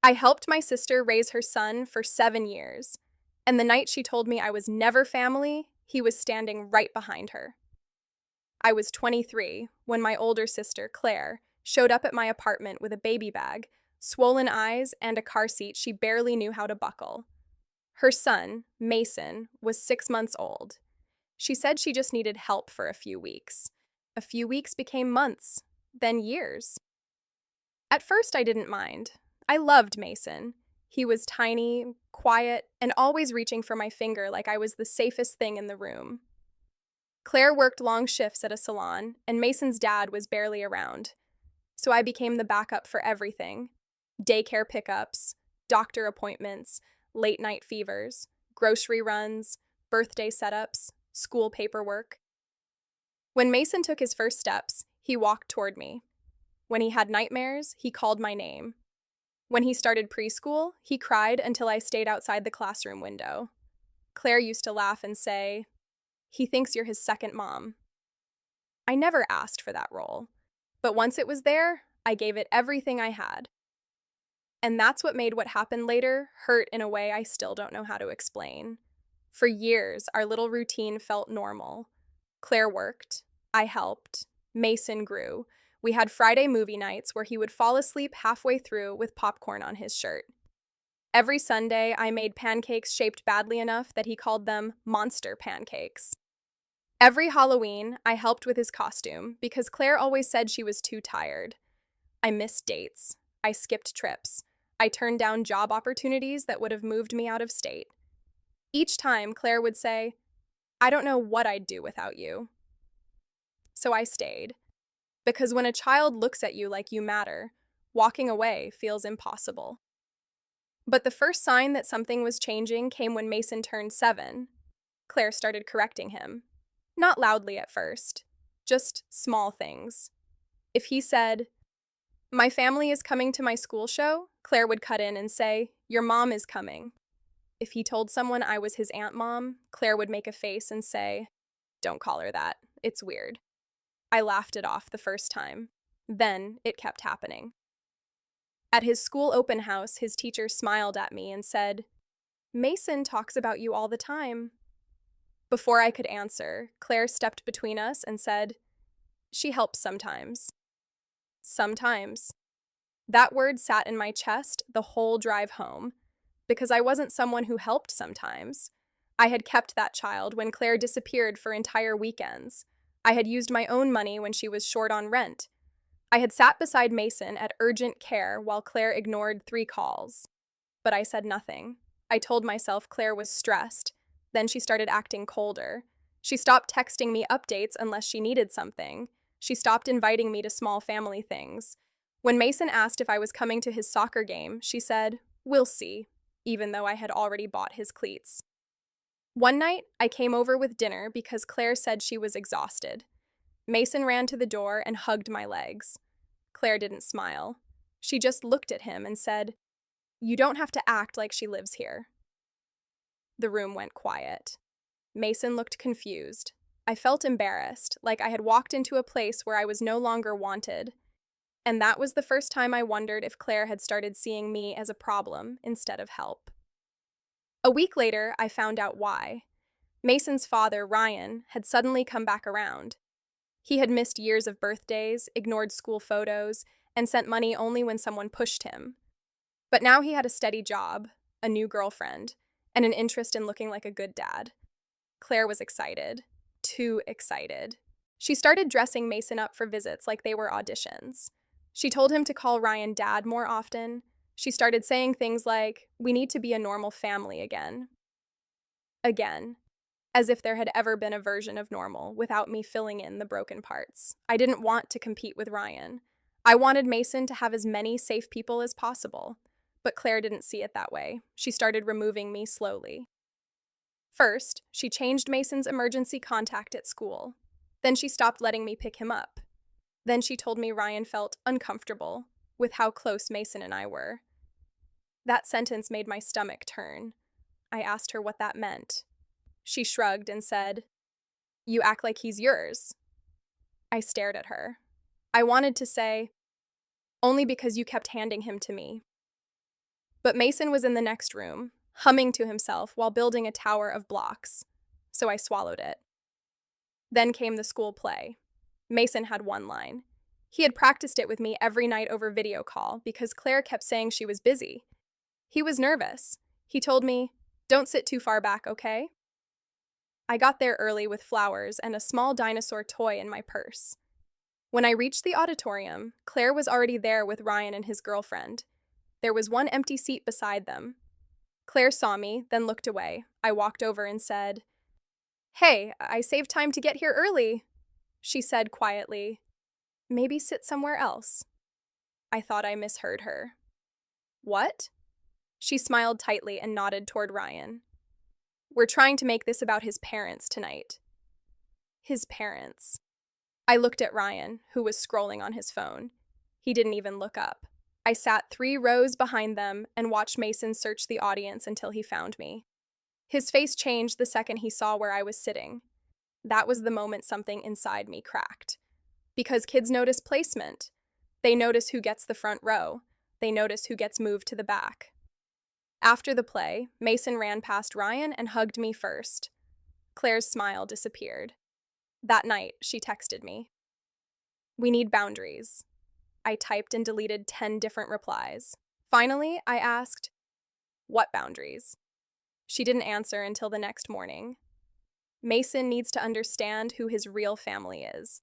I helped my sister raise her son for 7 years, and the night she told me I was never family, he was standing right behind her. I was 23 when my older sister, Claire, showed up at my apartment with a baby bag, swollen eyes, and a car seat she barely knew how to buckle. Her son, Mason, was 6 months old. She said she just needed help for a few weeks. A few weeks became months, then years. At first, I didn't mind. I loved Mason. He was tiny, quiet, and always reaching for my finger like I was the safest thing in the room. Claire worked long shifts at a salon, and Mason's dad was barely around. So I became the backup for everything: daycare pickups, doctor appointments, late night fevers, grocery runs, birthday setups, school paperwork. When Mason took his first steps, he walked toward me. When he had nightmares, he called my name. When he started preschool, he cried until I stayed outside the classroom window. Claire used to laugh and say, "He thinks you're his second mom." I never asked for that role, but once it was there, I gave it everything I had. And that's what made what happened later hurt in a way I still don't know how to explain. For years, our little routine felt normal. Claire worked, I helped, Mason grew. We had Friday movie nights where he would fall asleep halfway through with popcorn on his shirt. Every Sunday, I made pancakes shaped badly enough that he called them monster pancakes. Every Halloween, I helped with his costume because Claire always said she was too tired. I missed dates. I skipped trips. I turned down job opportunities that would have moved me out of state. Each time, Claire would say, "I don't know what I'd do without you." So I stayed. Because when a child looks at you like you matter, walking away feels impossible. But the first sign that something was changing came when Mason turned 7. Claire started correcting him. Not loudly at first, just small things. If he said, "My family is coming to my school show," Claire would cut in and say, "Your mom is coming." If he told someone I was his aunt mom, Claire would make a face and say, "Don't call her that. It's weird." I laughed it off the first time. Then it kept happening. At his school open house, his teacher smiled at me and said, "Mason talks about you all the time." Before I could answer, Claire stepped between us and said, "She helps sometimes." Sometimes. That word sat in my chest the whole drive home, because I wasn't someone who helped sometimes. I had kept that child when Claire disappeared for entire weekends. I had used my own money when she was short on rent. I had sat beside Mason at urgent care while Claire ignored 3 calls. But I said nothing. I told myself Claire was stressed. Then she started acting colder. She stopped texting me updates unless she needed something. She stopped inviting me to small family things. When Mason asked if I was coming to his soccer game, she said, "We'll see," even though I had already bought his cleats. One night, I came over with dinner because Claire said she was exhausted. Mason ran to the door and hugged my legs. Claire didn't smile. She just looked at him and said, "You don't have to act like she lives here." The room went quiet. Mason looked confused. I felt embarrassed, like I had walked into a place where I was no longer wanted. And that was the first time I wondered if Claire had started seeing me as a problem instead of help. A week later, I found out why. Mason's father, Ryan, had suddenly come back around. He had missed years of birthdays, ignored school photos, and sent money only when someone pushed him. But now he had a steady job, a new girlfriend, and an interest in looking like a good dad. Claire was excited. Too excited. She started dressing Mason up for visits like they were auditions. She told him to call Ryan dad more often. She started saying things like, "We need to be a normal family again." Again. As if there had ever been a version of normal without me filling in the broken parts. I didn't want to compete with Ryan. I wanted Mason to have as many safe people as possible. But Claire didn't see it that way. She started removing me slowly. First, she changed Mason's emergency contact at school. Then she stopped letting me pick him up. Then she told me Ryan felt uncomfortable with how close Mason and I were. That sentence made my stomach turn. I asked her what that meant. She shrugged and said, "You act like he's yours." I stared at her. I wanted to say, "Only because you kept handing him to me." But Mason was in the next room, humming to himself while building a tower of blocks, so I swallowed it. Then came the school play. Mason had one line. He had practiced it with me every night over video call because Claire kept saying she was busy. He was nervous. He told me, "Don't sit too far back, okay?" I got there early with flowers and a small dinosaur toy in my purse. When I reached the auditorium, Claire was already there with Ryan and his girlfriend. There was one empty seat beside them. Claire saw me, then looked away. I walked over and said, "Hey, I saved time to get here early." She said quietly, "Maybe sit somewhere else." I thought I misheard her. "What?" She smiled tightly and nodded toward Ryan. "We're trying to make this about his parents tonight." His parents. I looked at Ryan, who was scrolling on his phone. He didn't even look up. I sat 3 rows behind them and watched Mason search the audience until he found me. His face changed the second he saw where I was sitting. That was the moment something inside me cracked. Because kids notice placement. They notice who gets the front row. They notice who gets moved to the back. After the play, Mason ran past Ryan and hugged me first. Claire's smile disappeared. That night, she texted me. "We need boundaries." I typed and deleted 10 different replies. Finally, I asked, "What boundaries?" She didn't answer until the next morning. Mason needs to understand who his real family is.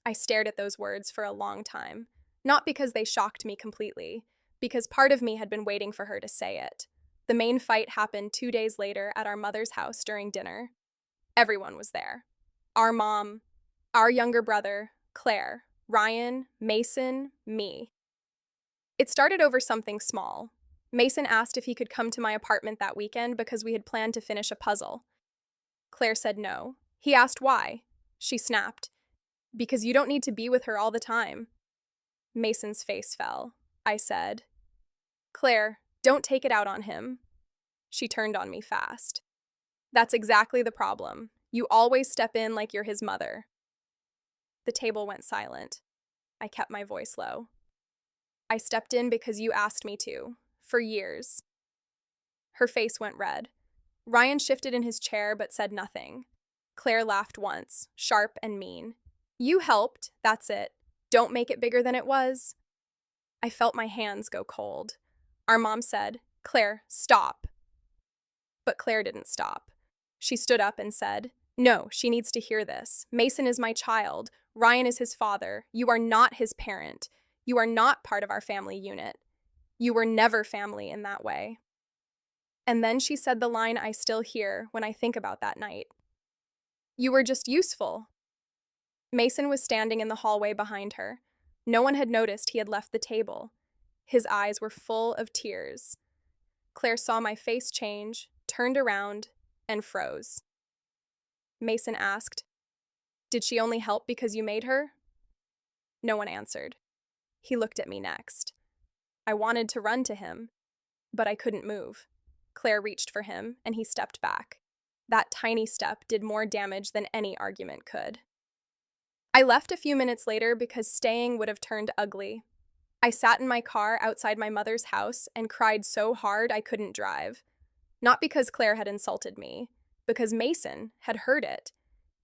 I stared at those words for a long time, not because they shocked me completely, because part of me had been waiting for her to say it. The main fight happened 2 days later at our mother's house during dinner. Everyone was there. Our mom, our younger brother, Claire, Ryan, Mason, me. It started over something small. Mason asked if he could come to my apartment that weekend because we had planned to finish a puzzle. Claire said no. He asked why. She snapped, "Because you don't need to be with her all the time." Mason's face fell. I said, "Claire, don't take it out on him." She turned on me fast. "That's exactly the problem. You always step in like you're his mother." The table went silent. I kept my voice low. "I stepped in because you asked me to, for years." Her face went red. Ryan shifted in his chair but said nothing. Claire laughed once, sharp and mean. "You helped, that's it. Don't make it bigger than it was." I felt my hands go cold. Our mom said, "Claire, stop." But Claire didn't stop. She stood up and said, "No, she needs to hear this. Mason is my child. Ryan is his father. You are not his parent. You are not part of our family unit. You were never family in that way." And then she said the line I still hear when I think about that night. "You were just useful." Mason was standing in the hallway behind her. No one had noticed he had left the table. His eyes were full of tears. Claire saw my face change, turned around, and froze. Mason asked, "Did she only help because you made her?" No one answered. He looked at me next. I wanted to run to him, but I couldn't move. Claire reached for him, and he stepped back. That tiny step did more damage than any argument could. I left a few minutes later because staying would have turned ugly. I sat in my car outside my mother's house and cried so hard I couldn't drive. Not because Claire had insulted me, because Mason had heard it.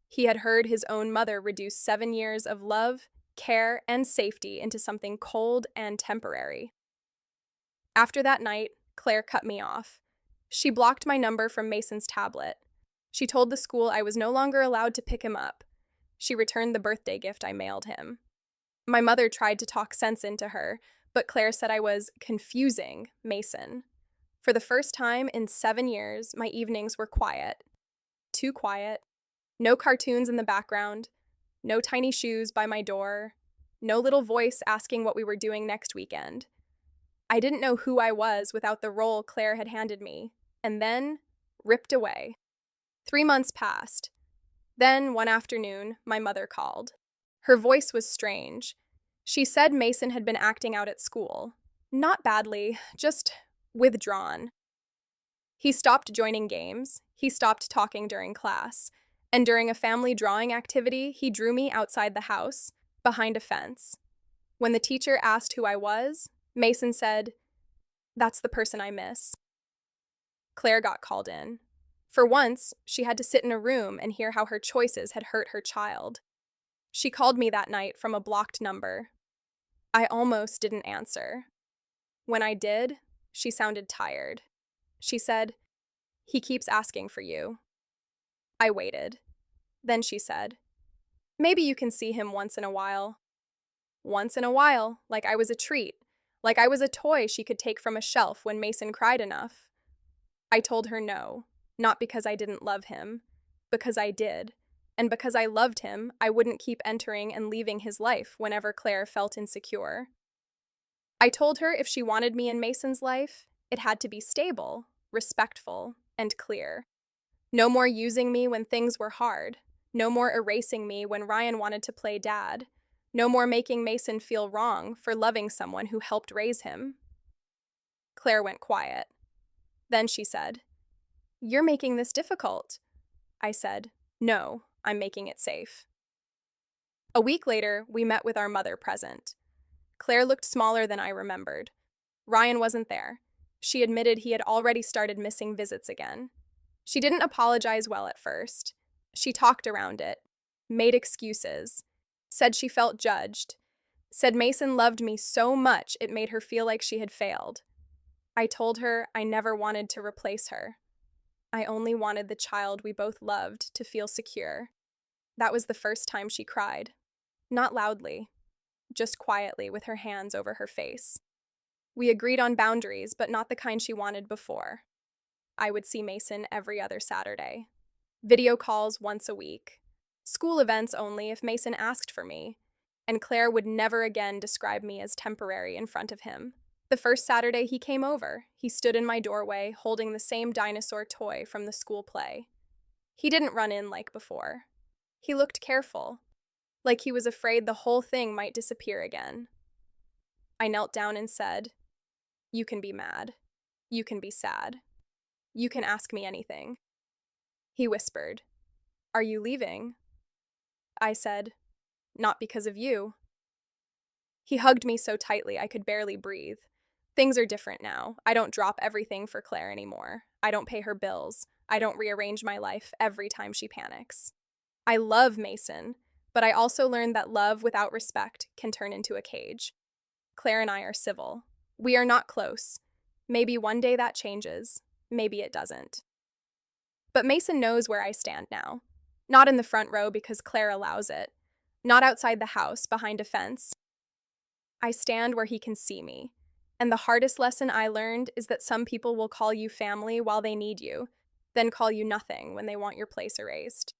He had heard his own mother reduce 7 years of love, care, and safety into something cold and temporary. After that night, Claire cut me off. She blocked my number from Mason's tablet. She told the school I was no longer allowed to pick him up. She returned the birthday gift I mailed him. My mother tried to talk sense into her, but Claire said I was confusing Mason. For the first time in 7 years, my evenings were quiet. Too quiet. No cartoons in the background. No tiny shoes by my door. No little voice asking what we were doing next weekend. I didn't know who I was without the role Claire had handed me, and then ripped away. 3 months passed. Then, one afternoon, my mother called. Her voice was strange. She said Mason had been acting out at school. Not badly, just withdrawn. He stopped joining games. He stopped talking during class. And during a family drawing activity, he drew me outside the house, behind a fence. When the teacher asked who I was, Mason said, That's the person I miss. Claire got called in. For once, she had to sit in a room and hear how her choices had hurt her child. She called me that night from a blocked number. I almost didn't answer. When I did, she sounded tired. She said, "He keeps asking for you." I waited. Then she said, "Maybe you can see him once in a while." Once in a while, like I was a treat, like I was a toy she could take from a shelf when Mason cried enough. I told her no, not because I didn't love him, because I did. And because I loved him, I wouldn't keep entering and leaving his life whenever Claire felt insecure. I told her if she wanted me in Mason's life, it had to be stable, respectful, and clear. No more using me when things were hard. No more erasing me when Ryan wanted to play dad. No more making Mason feel wrong for loving someone who helped raise him. Claire went quiet. Then she said, "You're making this difficult." I said, "No, I'm making it safe." A week later, we met with our mother present. Claire looked smaller than I remembered. Ryan wasn't there. She admitted he had already started missing visits again. She didn't apologize well at first. She talked around it, made excuses, said she felt judged, said Mason loved me so much it made her feel like she had failed. I told her I never wanted to replace her. I only wanted the child we both loved to feel secure. That was the first time she cried. Not loudly, just quietly with her hands over her face. We agreed on boundaries, but not the kind she wanted before. I would see Mason every other Saturday. Video calls once a week. School events only if Mason asked for me. And Claire would never again describe me as temporary in front of him. The first Saturday he came over, he stood in my doorway holding the same dinosaur toy from the school play. He didn't run in like before. He looked careful, like he was afraid the whole thing might disappear again. I knelt down and said, "You can be mad. You can be sad. You can ask me anything." He whispered, "Are you leaving?" I said, "Not because of you." He hugged me so tightly I could barely breathe. Things are different now. I don't drop everything for Claire anymore. I don't pay her bills. I don't rearrange my life every time she panics. I love Mason, but I also learned that love without respect can turn into a cage. Claire and I are civil. We are not close. Maybe one day that changes. Maybe it doesn't. But Mason knows where I stand now. Not in the front row because Claire allows it. Not outside the house, behind a fence. I stand where he can see me. And the hardest lesson I learned is that some people will call you family while they need you, then call you nothing when they want your place erased.